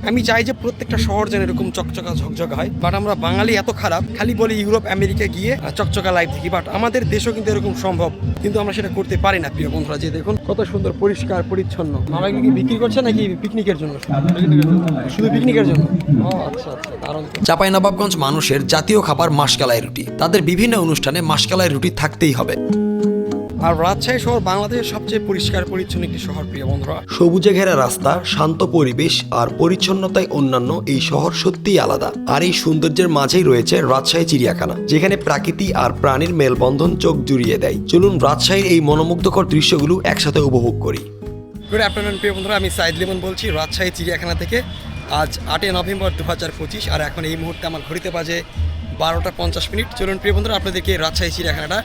আমি চাই যে প্রত্যেকটা শহর যেন এরকম চকচকা ঝকঝক হয়, বাট আমরা বাঙালি এত খারাপ, খালি বলি ইউরোপ আমেরিকা গিয়ে চকচকা লাইফ দেখি, বাট আমাদের দেশও কিন্তু এরকম সম্ভব, কিন্তু আমরা সেটা করতে পারি না। প্রিয় বন্ধুরা, যে দেখুন কত সুন্দর পরিষ্কার পরিচ্ছন্ন। মামা এগুলো কি বিক্রি করছে নাকি পিকনিকের জন্য? শুধু পিকনিকের জন্য। ও আচ্ছা আচ্ছা, দারুণ। চাঁপাইনবাবগঞ্জ মানুষের জাতীয় খাবার মাসকালাই রুটি। তাদের বিভিন্ন অনুষ্ঠানে মাসকালাই রুটি থাকতেই হবে। আর রাজশাহী শহর বাংলাদেশের সবচেয়ে পরিষ্কার পরিচ্ছন্ন একটি শহর। প্রিয় বন্ধুরা, সবুজে ঘেরা রাস্তা, শান্ত পরিবেশ আর পরিচ্ছন্নতায় অন্যান্য এই শহর সত্যিই আলাদা। আর এই সৌন্দর্যের মাঝেই রয়েছে রাজশাহী চিড়িয়াখানা, যেখানে প্রাকৃতি আর প্রাণীর মেলবন্ধন চোখ জুড়িয়ে দেয়। চলুন রাজশাহীর এই মনোমুগ্ধকর দৃশ্যগুলো একসাথে উপভোগ করি। গুড আফটারনুন প্রিয় বন্ধুরা, আমি সাইদ লিমন বলছি রাজশাহী চিড়িয়াখানা থেকে। আজ 8 নভেম্বর 2025, আর এখন এই মুহূর্তে আমার ঘড়িতে বাজে 12টা 50 চলুন প্রিয় বন্ধুরা, আপনাদেরকে রাজশাহী চিড়িয়াখানাটা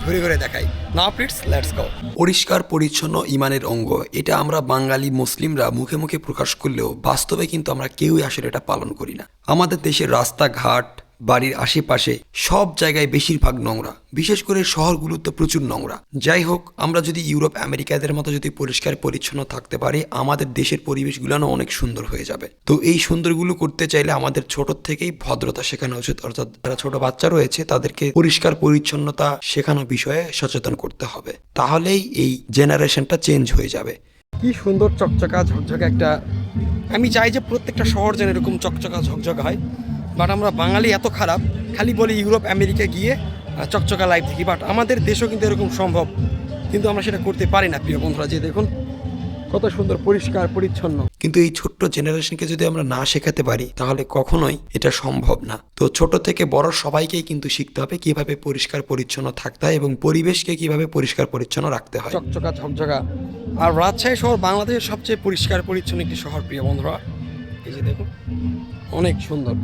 ঘুরে ঘুরে দেখাই। নাও প্লিজ লেটস গো। পরিষ্কার পরিচ্ছন্ন ইমানের অঙ্গ, এটা আমরা বাঙালি মুসলিমরা মুখে মুখে প্রকাশ করলেও বাস্তবে কিন্তু আমরা কেউই আসলে এটা পালন করি না। আমাদের দেশের রাস্তাঘাট, বাড়ির আশেপাশে সব জায়গায় বেশিরভাগ নোংরা, বিশেষ করে শহরগুলোতে প্রচুর নোংরা। যাই হোক, আমরা যদি ইউরোপ আমেরিকাদের মতো যদি পরিষ্কার পরিচ্ছন্ন থাকতে পারি, আমাদের দেশের পরিবেশগুলো অনেক সুন্দর হয়ে যাবে। তো এই সুন্দরগুলো করতে চাইলে আমাদের ছোট থেকেই ভদ্রতা শেখানো উচিত, অর্থাৎ যারা ছোট বাচ্চা রয়েছে তাদেরকে পরিষ্কার পরিচ্ছন্নতা শেখানো বিষয়ে সচেতন করতে হবে। তাহলেই এই জেনারেশনটা চেঞ্জ হয়ে যাবে। কি সুন্দর চকচকা ঝকঝকে একটা। আমি চাই যে প্রত্যেকটা শহর যেন এরকম চকচকা ঝকঝক হয়, বাট আমরা বাঙালি এত খারাপ, খালি বলি ইউরোপ আমেরিকা গিয়ে চকচকা লাইফ দেখি, বাট আমাদের দেশও কিন্তু এরকম সম্ভব, কিন্তু আমরা সেটা করতে পারি না। প্রিয় বন্ধুরা, যে দেখুন কত সুন্দর পরিষ্কার পরিচ্ছন্ন। কিন্তু এই ছোট্ট জেনারেশনকে যদি আমরা না শেখাতে পারি, তাহলে কখনোই এটা সম্ভব না। তো ছোট থেকে বড় সবাইকেই কিন্তু শিখতে হবে কিভাবে পরিষ্কার পরিচ্ছন্ন থাকতে হয় এবং পরিবেশকে কিভাবে পরিষ্কার পরিচ্ছন্ন রাখতে হয়। চকচকা ঝকঝকা। আর রাজশাহী শহর বাংলাদেশের সবচেয়ে পরিষ্কার পরিচ্ছন্ন একটি শহর। প্রিয় বন্ধুরা, এই যে দেখুন অনেক সুন্দর।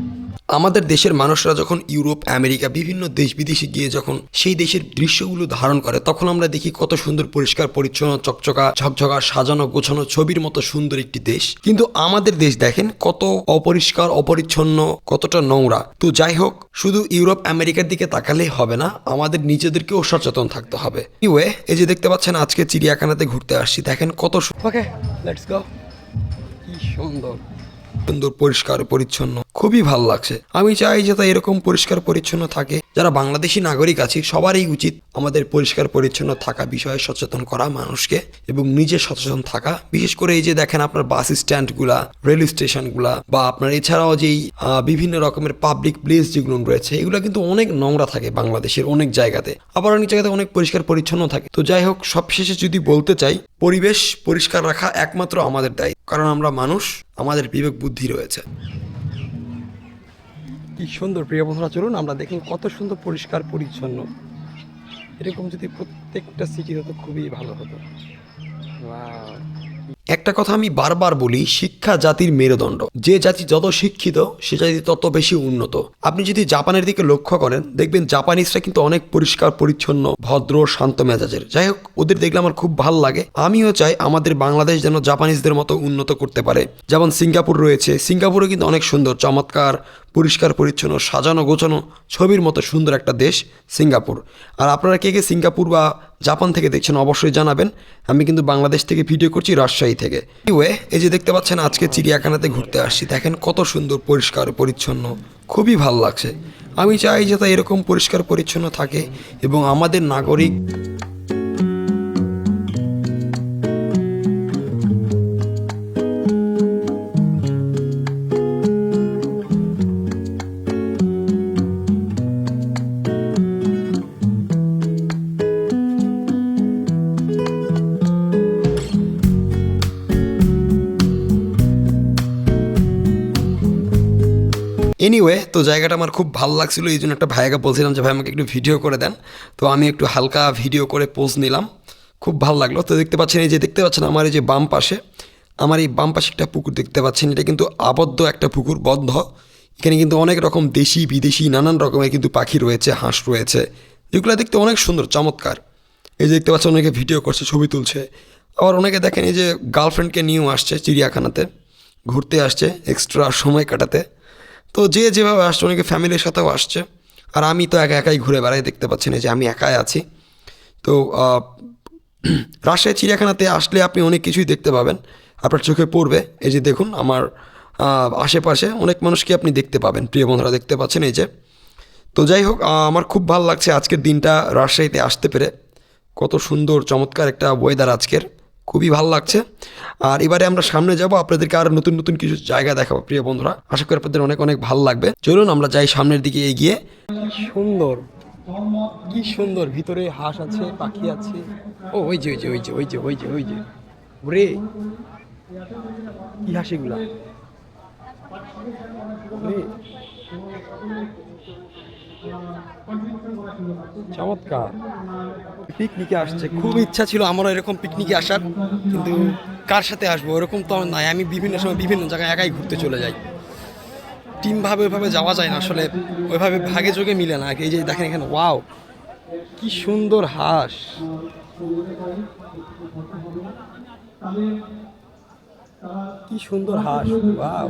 আমাদের দেশের মানুষরা যখন ইউরোপ আমেরিকা বিভিন্ন দেশ বিদেশে গিয়ে যখন সেই দেশের দৃশ্যগুলো ধারণ করে, তখন আমরা দেখি কত সুন্দর পরিষ্কার পরিচ্ছন্ন চকচকা ঝকঝকা সাজানো গোছানো ছবির মতো সুন্দর একটি দেশ। কিন্তু আমাদের দেশ দেখেন কত অপরিষ্কার অপরিচ্ছন্ন, কতটা নোংরা। তো যাই হোক, শুধু ইউরোপ আমেরিকার দিকে তাকালেই হবে না, আমাদের নিজেদেরকেও সচেতন থাকতে হবে। এনিওয়ে, এই যে দেখতে পাচ্ছেন আজকে চিড়িয়াখানাতে ঘুরতে আসছি, দেখেন কত ওকে লেটস গো। কি সুন্দর সুন্দর পরিষ্কার পরিচ্ছন্ন, খুবই ভালো লাগছে। আমি চাই যাতে এরকম পরিষ্কার পরিচ্ছন্ন থাকে। যারা বাংলাদেশি নাগরিক আছে সবারই উচিত আমাদের পরিষ্কার পরিচ্ছন্ন থাকা বিষয়ে সচেতন করা মানুষকে, এবং নিজে সচেতন থাকা। বিশেষ করে এই যে দেখেন আপনার বাস স্ট্যান্ডগুলা, রেল স্টেশনগুলা, বা আপনার এছাড়াও যেই বিভিন্ন রকমের পাবলিক প্লেস যেগুলো রয়েছে, এগুলো কিন্তু অনেক নোংরা থাকে বাংলাদেশের অনেক জায়গাতে, আবার অনেক জায়গাতে অনেক পরিষ্কার পরিচ্ছন্ন থাকে। তো যাই হোক, সবশেষে যদি বলতে চাই, পরিবেশ পরিষ্কার রাখা একমাত্র আমাদের দায়িত্ব, কারণ আমরা মানুষ, আমাদের বিবেক বুদ্ধি রয়েছে। কি সুন্দর। প্রিয় বন্ধুরা, চলুন আমরা দেখুন কত সুন্দর পরিষ্কার পরিচ্ছন্ন। এরকম যদি প্রত্যেকটা সিটি হতো খুবই ভালো হতো। ওয়াও। একটা কথা আমি বারবার বলি, শিক্ষা জাতির মেরুদণ্ড। যে জাতি যত শিক্ষিত, সে জাতি তত বেশি উন্নত। আপনি যদি জাপানের দিকে লক্ষ্য করেন, দেখবেন জাপানিজরা কিন্তু অনেক পরিষ্কার পরিচ্ছন্ন, ভদ্র, শান্ত মেজাজের। যাই হোক, ওদের দেখলে আমার খুব ভালো লাগে। আমিও চাই আমাদের বাংলাদেশ যেন জাপানিজদের মতো উন্নত করতে পারে। যেমন সিঙ্গাপুর রয়েছে, সিঙ্গাপুরও কিন্তু অনেক সুন্দর, চমৎকার, পরিষ্কার পরিচ্ছন্ন, সাজানো গোছানো, ছবির মতো সুন্দর একটা দেশ সিঙ্গাপুর। আর আপনারা কে কে সিঙ্গাপুর বা জাপান থেকে দেখছেন অবশ্যই জানাবেন। আমি কিন্তু বাংলাদেশ থেকে ভিডিও করছি, রাজশাহী থেকে। এনিওয়ে, এই যে দেখতে পাচ্ছেন আজকে চিড়িয়াখানাতে ঘুরতে আসছি, দেখেন কত সুন্দর পরিষ্কার পরিচ্ছন্ন, খুবই ভালো লাগছে। আমি চাই যাতে এরকম পরিষ্কার পরিচ্ছন্ন থাকে এবং আমাদের নাগরিক এনিওয়ে, তো জায়গাটা আমার খুব ভালো লাগছিল, এই জন্য একটা ভাইয়াকে বলছিলাম যে ভাই আমাকে একটু ভিডিও করে দেন। তো আমি একটু হালকা ভিডিও করে পোজ নিলাম, খুব ভালো লাগলো। তো দেখতে পাচ্ছেন, এই যে দেখতে পাচ্ছেন আমার এই যে বাম পাশে, আমার এই বাম পাশে একটা পুকুর দেখতে পাচ্ছেন। এটা কিন্তু আবদ্ধ একটা পুকুর, বদ্ধ। এখানে কিন্তু অনেক রকম দেশি বিদেশি নানান রকমের কিন্তু পাখি রয়েছে, হাঁস রয়েছে, যেগুলো দেখতে অনেক সুন্দর চমৎকার। এই যে দেখতে পাচ্ছেন অনেকে ভিডিও করছে, ছবি তুলছে। আবার অনেকে দেখেন এই যে গার্লফ্রেন্ডকে নিয়েও আসছে চিড়িয়াখানাতে, ঘুরতে আসছে এক্সট্রা সময় কাটাতে। তো যে যেভাবে আসছে, অনেকে ফ্যামিলির সাথেও আসছে। আর আমি তো একা একাই ঘুরে বেড়াই, দেখতে পাচ্ছেন এই যে আমি একাই আছি। তো রাজশাহী চিড়িয়াখানাতে আসলে আপনি অনেক কিছুই দেখতে পাবেন, আপনার চোখে পড়বে। এই যে দেখুন আমার আশেপাশে অনেক মানুষকে আপনি দেখতে পাবেন। প্রিয় বন্ধুরা দেখতে পাচ্ছেন এই যে। তো যাই হোক, আমার খুব ভালো লাগছে আজকের দিনটা রাজশাহীতে আসতে পেরে। কত সুন্দর চমৎকার একটা ওয়েদার আজকের, খুবই ভালো লাগছে। আর এবারে আমরা সামনে যাব, আপনাদেরকে আরও নতুন নতুন কিছু জায়গা দেখাবো প্রিয় বন্ধুরা। আশা করি আপনাদের অনেক অনেক ভালো লাগবে। চলুন আমরা যাই সামনের দিকে এগিয়ে। সুন্দর, কি সুন্দর, ভিতরে হাঁস আছে, পাখি আছে। ও ওই যে ওরে, কি হাঁস এগুলা? চমৎকার। পিকনিকে আসছে, খুব ইচ্ছা ছিল আমারও এরকম পিকনিকে আসার, কিন্তু কার সাথে আসবো এরকম তো নাই। আমি বিভিন্ন সময় বিভিন্ন জায়গায় একাই ঘুরতে চলে যাই, টিমভাবে ওইভাবে যাওয়া যায় না আসলে, ওইভাবে ভাগে যোগে মিলে না। এই যে দেখেন এখানে, ওয়াও কি সুন্দর হাঁস, কি সুন্দর হাঁস, ওয়াও।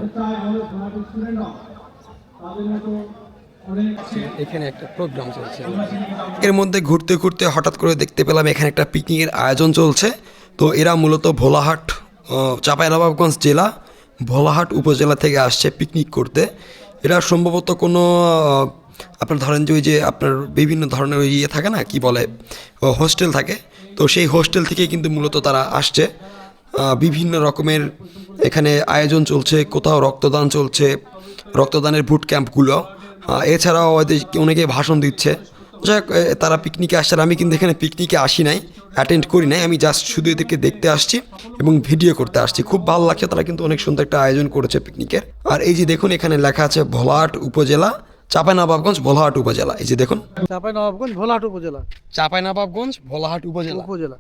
এখানে একটা প্রোগ্রাম চলছে। এর মধ্যে ঘুরতে ঘুরতে হঠাৎ করে দেখতে পেলাম এখানে একটা পিকনিকের আয়োজন চলছে। তো এরা মূলত ভোলাহাট, চাঁপাইনবাবগঞ্জ জেলা ভোলাহাট উপজেলা থেকে আসছে পিকনিক করতে। এরা সম্ভবত কোনো আপনার ধরেন যে ওই যে আপনার বিভিন্ন ধরনের ওই ইয়ে থাকে না, কি বলে, হোস্টেল থাকে। তো সেই হোস্টেল থেকে কিন্তু মূলত তারা আসছে। বিভিন্ন রকমের এখানে আয়োজন চলছে, কোথাও রক্তদান চলছে, রক্তদানের বুট ক্যাম্পগুলো। এছাড়াও অনেকে ভাষণ দিচ্ছে। যাই হোক, তারা পিকনিকে আসছে। আমি কিন্তু এখানে পিকনিকে আসি নাই, অ্যাটেন্ড করি নাই, আমি জাস্ট শুধু এদেরকে দেখতে আসছি এবং ভিডিও করতে আসছি। খুব ভালো লাগছে, তারা কিন্তু অনেক সুন্দর একটা আয়োজন করেছে পিকনিকের। আর এই যে দেখুন এখানে লেখা আছে ভোলাহাট উপজেলা, চাঁপাইনবাবগঞ্জ ভোলাহাট উপজেলা। এই যে দেখুন চাঁপাইনবাবগঞ্জ ভোলাহাট উপজেলা। চাঁপাইনবাবগঞ্জ ভোলাহাট উপজেলা।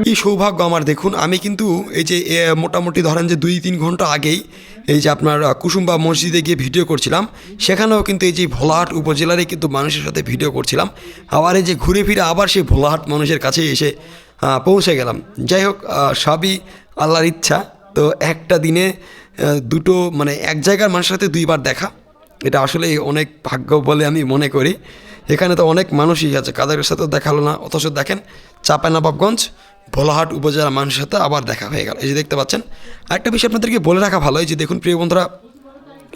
কি সৌভাগ্য আমার। দেখুন আমি কিন্তু এই যে মোটামুটি ধরেন যে 2-3 ঘন্টা আগেই এই যে আপনার কুসুম্বা মসজিদে গিয়ে ভিডিও করছিলাম, সেখানেও কিন্তু এই যে ভোলাহাট উপজেলারই কিন্তু মানুষের সাথে ভিডিও করছিলাম। আবার এই যে ঘুরে ফিরে আবার সেই ভোলাহাট মানুষের কাছে এসে পৌঁছে গেলাম। যাই হোক, সবই আল্লাহর ইচ্ছা। তো একটা দিনে দুটো মানে এক জায়গার মানুষের সাথে দুইবার দেখা, এটা আসলে অনেক ভাগ্য বলে আমি মনে করি। এখানে তো অনেক মানুষই আছে, কাদের সাথে দেখা হলো না, অথচ দেখেন চাঁপাইনবাবগঞ্জ ভোলাহাট উপজেলার মানুষের সাথে আবার দেখা হয়ে গেল। এই যে দেখতে পাচ্ছেন। আরেকটা বিষয় আপনাদেরকে বলে রাখা ভালো, এই যে দেখুন প্রিয় বন্ধুরা,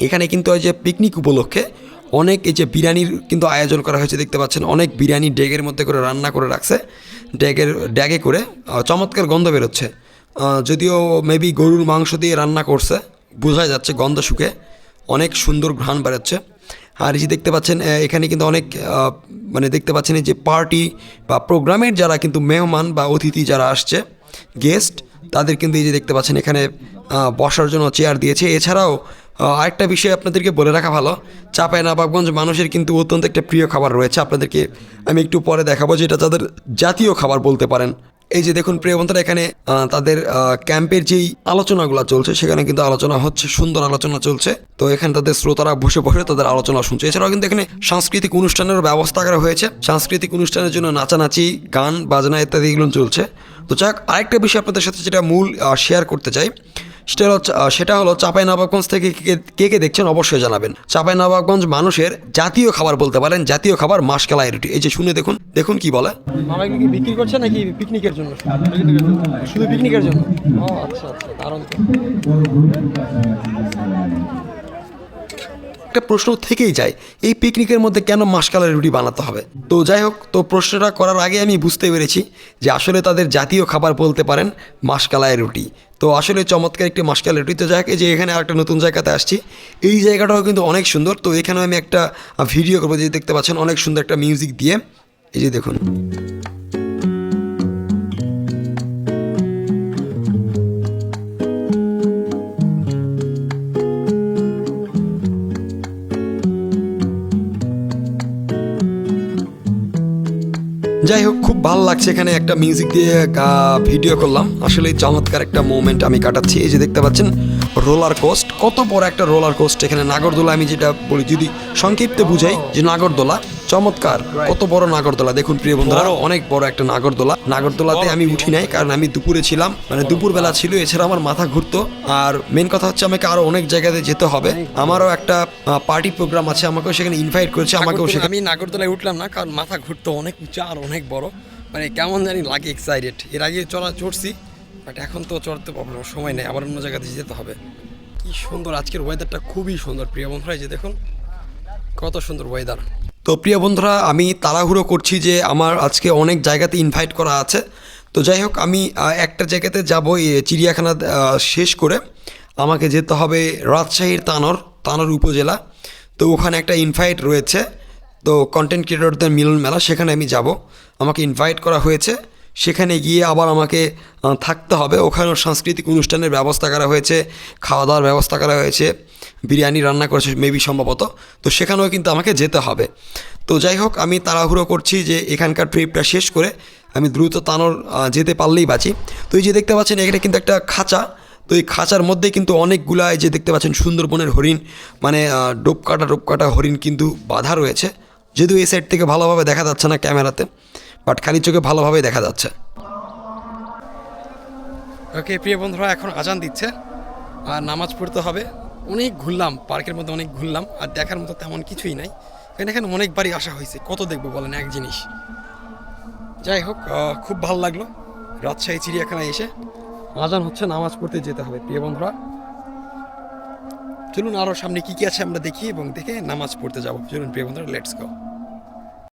এখানে কিন্তু ওই যে পিকনিক উপলক্ষে অনেক এই যে বিরিয়ানির কিন্তু আয়োজন করা হয়েছে। দেখতে পাচ্ছেন অনেক বিরিয়ানি ড্যাগের মধ্যে করে রান্না করে রাখছে, ড্যাগে করে। চমৎকার গন্ধ বেরোচ্ছে, যদিও মেবি গরুর মাংস দিয়ে রান্না করছে, বোঝা যাচ্ছে গন্ধ শুকে অনেক সুন্দর ঘ্রাণ বেরোচ্ছে। আর এই যে দেখতে পাচ্ছেন এখানে কিন্তু অনেক মানে দেখতে পাচ্ছেন এই যে পার্টি বা প্রোগ্রামের যারা কিন্তু মেহমান বা অতিথি যারা আসছে, গেস্ট, তাদের কিন্তু এই যে দেখতে পাচ্ছেন এখানে বসার জন্য চেয়ার দিয়েছে। এছাড়াও আরেকটা বিষয় আপনাদেরকে বলে রাখা ভালো, চাঁপাইনবাবগঞ্জ মানুষের কিন্তু অত্যন্ত একটা প্রিয় খাবার রয়েছে, আপনাদেরকে আমি একটু পরে দেখাবো, যেটা তাদের জাতীয় খাবার বলতে পারেন। এই যে দেখুন প্রিয় বন্ধুরা, এখানে তাদের ক্যাম্পের যেই আলোচনাগুলো চলছে, সেখানে কিন্তু আলোচনা হচ্ছে, সুন্দর আলোচনা চলছে। তো এখানে তাদের শ্রোতারা বসে বসে তাদের আলোচনা শুনছে। এছাড়াও কিন্তু এখানে সাংস্কৃতিক অনুষ্ঠানের ব্যবস্থা করা হয়েছে, সাংস্কৃতিক অনুষ্ঠানের জন্য নাচানাচি, গান বাজনা ইত্যাদি এগুলো চলছে। তো যাক, আরেকটা বিষয় আপনাদের সাথে যেটা মূল শেয়ার করতে চাই, সেটা হলো চাঁপাইনবাবগঞ্জ থেকে কে কে দেখছেন অবশ্যই জানাবেন। চাঁপাইনবাবগঞ্জ মানুষের জাতীয় খাবার বলতে পারেন, জাতীয় খাবার মাসকালাই রুটি। এই যে শুনে দেখুন, দেখুন কি বলে। মামা কি বিক্রি করছে নাকি পিকনিকের জন্য? শুধু পিকনিকের জন্য। ও আচ্ছা আচ্ছা, দারুণ। একটা প্রশ্ন থেকেই যায়, এই পিকনিকের মধ্যে কেন মাসকালাই রুটি বানাতে হবে? তো যাই হোক, তো প্রশ্নটা করার আগে আমি বুঝতে পেরেছি যে আসলে তাদের জাতীয় খাবার বলতে পারেন মাসকালাই রুটি। তো আসলে চমৎকার একটি মাসকালাই রুটি। তো যাই হোক, যে এখানে আরেকটা নতুন জায়গাতে আসছি, এই জায়গাটাও কিন্তু অনেক সুন্দর। তো এখানেও আমি একটা ভিডিও করবো, যে দেখতে পাচ্ছেন অনেক সুন্দর একটা মিউজিক দিয়ে। এই যে দেখুন, যাই হোক, খুব ভালো লাগছে। এখানে একটা মিউজিক দিয়ে ভিডিও করলাম, আসলে চমৎকার একটা মোমেন্ট আমি কাটাচ্ছি। এই যে দেখতে পাচ্ছেন রোলার কোস্ট, কত বড় একটা রোলার কোস্ট। এখানে নাগরদোলা, আমি যেটা বলি যদি সংক্ষিপ্তে বুঝাই, যে নাগরদোলা, চমৎকার কত বড় নাগরদোলা। দেখুন প্রিয় বন্ধুরা, অনেক বড় একটা নাগরদোলা। নাগরদোলাতে আমি উঠি নাই, কারণ আমি দুপুরে ছিলাম, মানে দুপুরবেলা ছিল। এছাড়া আমার মাথা ঘুরতো। আর মেন কথা হচ্ছে, আমাকে আরো অনেক জায়গাতে যেতে হবে। আমারও একটা পার্টি প্রোগ্রাম আছে, আমাকেও সেখানে ইনভাইট করেছে। আমাকেও সেখানে আমি নাগরদোলায় উঠলাম না, কারণ মাথা ঘুরতো, অনেক উঁচা আর অনেক বড়, মানে কেমন জানি লাগে, এক্সাইটেড। এর আগে চড়ছি, বাট এখন তো চড়তে পারবো না, সময় নেই, আবার অন্য জায়গাতে যেতে হবে। কি সুন্দর আজকের ওয়েদারটা, খুবই সুন্দর প্রিয় বন্ধুরা। এই যে দেখুন কত সুন্দর ওয়েদার। তো প্রিয় বন্ধুরা, আমি তাড়াহুড়ো করছি যে আমার আজকে অনেক জায়গাতে ইনভাইট করা আছে। তো যাই হোক, আমি একটা জায়গাতে যাব, চিড়িয়াখানা শেষ করে আমাকে যেতে হবে রাজশাহীর তানোর উপজেলা। তো ওখানে একটা ইনভাইট রয়েছে, তো কন্টেন্ট ক্রিয়েটরদের মিলন মেলা, সেখানে আমি যাব। আমাকে ইনভাইট করা হয়েছে, সেখানে গিয়ে আবার আমাকে থাকতে হবে। ওখানেও সাংস্কৃতিক অনুষ্ঠানের ব্যবস্থা করা হয়েছে, খাওয়া দাওয়ার ব্যবস্থা করা হয়েছে, বিরিয়ানি রান্না করেছে মেবি সম্ভবত। তো সেখানেও কিন্তু আমাকে যেতে হবে। তো যাই হোক, আমি তাড়াহুড়ো করছি যে এখানকার ট্রিপটা শেষ করে আমি দ্রুত তানোর যেতে পারলেই বাঁচি। তো এই যে দেখতে পাচ্ছেন, এখানে কিন্তু একটা খাঁচা। তো এই খাঁচার মধ্যে কিন্তু অনেকগুলা, এই যে দেখতে পাচ্ছেন সুন্দরবনের হরিণ, মানে ডোপকাটা হরিণ কিন্তু বাঁধা রয়েছে। যদিও এই সাইড থেকে ভালোভাবে দেখা যাচ্ছে না ক্যামেরাতে, বাট খালি চোখে ভালোভাবে দেখা যাচ্ছে। ওকে প্রিয় বন্ধুরা, এখন আজান দিচ্ছে আর নামাজ পড়তে হবে। অনেক ঘুরলাম, পার্কের মধ্যে অনেক ঘুরলাম, আর দেখার মতো তেমন কিছুই নাই। কারণ এখানে অনেকবারই আসা হয়েছে, কত দেখবো বলেন এক জিনিস। যাই হোক, খুব ভালো লাগলো রাজশাহী চিড়িয়াখানায় এসে। আজান হচ্ছে, নামাজ পড়তে যেতে হবে প্রিয় বন্ধুরা। চলুন আরও সামনে কী কী আছে আমরা দেখি, এবং দেখে নামাজ পড়তে যাবো। চলুন প্রিয় বন্ধুরা, লেটস গো।